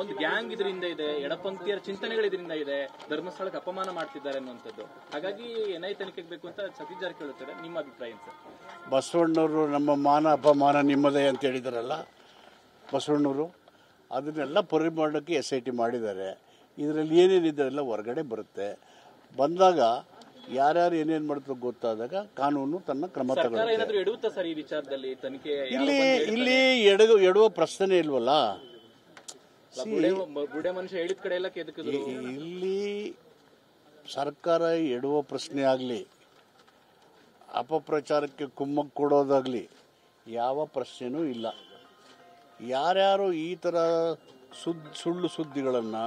ಒಂದು ಗ್ಯಾಂಗ್ ಇದರಿಂದ ಇದೆ, ಎಡಪಂಥೀಯರ ಚಿಂತನೆಗಳು ಇದರಿಂದ ಇದೆ, ಧರ್ಮಸ್ಥಳಕ್ಕೆ ಅಪಮಾನ ಮಾಡ್ತಿದ್ದಾರೆ ಅನ್ನುವಂಥದ್ದು. ಹಾಗಾಗಿ ಎನ್ಐ ತನಿಖೆಗೆ ಬೇಕು ಅಂತ ಸತೀಶ್ ಜಾರಕಿಹೊಳಿ ಹೇಳ್ತಾರೆ. ನಿಮ್ಮ ಅಭಿಪ್ರಾಯ ಏನು ಸರ್? ಬಸವಣ್ಣವರು ನಮ್ಮ ಮಾನ ಅಪಮಾನ ನಿಮ್ಮದೇ ಅಂತ ಹೇಳಿದಾರಲ್ಲ ಬಸವಣ್ಣವರು, ಅದನ್ನೆಲ್ಲ ಪರಿಮಾಣಕ್ಕೆ SIT ಮಾಡಿದ್ದಾರೆ. ಇದರಲ್ಲಿ ಏನೇನಿದೆ ಎಲ್ಲ ಹೊರಗಡೆ ಬರುತ್ತೆ. ಬಂದಾಗ ಯಾರ್ಯಾರು ಏನೇನು ಮಾಡಿದ್ರು ಗೊತ್ತಾದಾಗ ಕಾನೂನು ತನ್ನ ಕ್ರಮ ತಗೊಳ್ಳುತ್ತೆ. ಎಡುತ್ತಾ ಸರ್ ಈ ವಿಚಾರದಲ್ಲಿ ತನಿಖೆ? ಇಲ್ಲಿ ಎಡುವ ಪ್ರಶ್ನೆ ಇಲ್ವಲ್ಲ. ಬುಡೆ ಮನುಷ್ಯ ಹೇಳಿದ ಕಡೆ ಎಲ್ಲ ಕೆದಕಿದ್ರು. ಇಲ್ಲಿ ಸರ್ಕಾರ ಎಡುವ ಪ್ರಶ್ನೆ ಆಗಲಿ, ಅಪಪ್ರಚಾರಕ್ಕೆ ಕುಮ್ಮಕ್ಕು ಕೊಡೋದಾಗಲಿ ಯಾವ ಪ್ರಶ್ನೆನೂ ಇಲ್ಲ. ಯಾರ್ಯಾರು ಈ ಥರ ಸುಳ್ಳು ಸುದ್ದಿಗಳನ್ನು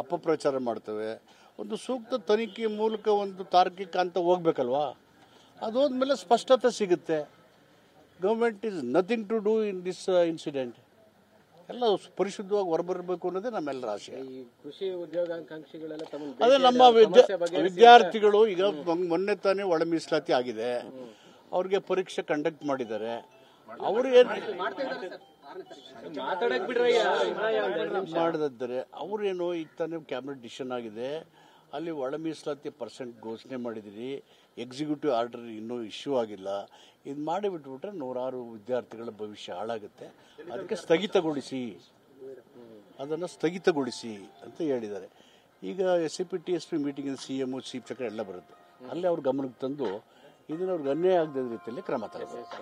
ಅಪಪ್ರಚಾರ ಮಾಡ್ತವೆ, ಒಂದು ಸೂಕ್ತ ತನಿಖೆ ಮೂಲಕ ಒಂದು ತಾರ್ಕಿಕ ಅಂತ ಹೋಗ್ಬೇಕಲ್ವಾ. ಅದು ಹೋದ್ಮೇಲೆ ಸ್ಪಷ್ಟತೆ ಸಿಗುತ್ತೆ. Government is nothing to do in this incident. ಎಲ್ಲ ಪರಿಶುದ್ಧವಾಗಿ ಹೊರಬರಬೇಕು ಅನ್ನೋದೇ ನಮ್ಮೆಲ್ಲರ ಆಶಯ. ಕೃಷಿ ಉದ್ಯೋಗಾಕಾಂಕ್ಷಿಗಳೆಲ್ಲ ಅದೇ ನಮ್ಮ ವಿದ್ಯಾರ್ಥಿಗಳು ಈಗ ಮೊನ್ನೆ ತಾನೇ ಒಳ ಮೀಸಲಾತಿ ಆಗಿದೆ, ಅವ್ರಿಗೆ ಪರೀಕ್ಷೆ ಕಂಡಕ್ಟ್ ಮಾಡಿದ್ದಾರೆ. ಅವರು ಮಾಡಿದ್ದಾರೆ. ಅವರೇನೋ ಈಗ ತಾನೇ ಕ್ಯಾಬಿನೆಟ್ ಡಿಸಿಷನ್ ಆಗಿದೆ, ಅಲ್ಲಿ ಒಳ ಮೀಸಲಾತಿ % ಘೋಷಣೆ ಮಾಡಿದಿರಿ. ಎಕ್ಸಿಕ್ಯೂಟಿವ್ ಆರ್ಡರ್ ಇನ್ನೂ ಇಶ್ಯೂ ಆಗಿಲ್ಲ. ಇದು ಮಾಡಿಬಿಟ್ಬಿಟ್ರೆ ನೂರಾರು ವಿದ್ಯಾರ್ಥಿಗಳ ಭವಿಷ್ಯ ಹಾಳಾಗುತ್ತೆ. ಅದಕ್ಕೆ ಅದನ್ನು ಸ್ಥಗಿತಗೊಳಿಸಿ ಅಂತ ಹೇಳಿದ್ದಾರೆ. ಈಗ SIP TSP meeting CM chief secretary ಎಲ್ಲ ಬರುತ್ತೆ, ಅಲ್ಲೇ ಅವ್ರ ಗಮನಕ್ಕೆ ತಂದು ಇದನ್ನು ಅವ್ರಿಗೆ ಅನ್ಯಾಯ ಆಗದ ರೀತಿಯಲ್ಲಿ ಕ್ರಮ ತಗೋಬೇಕು.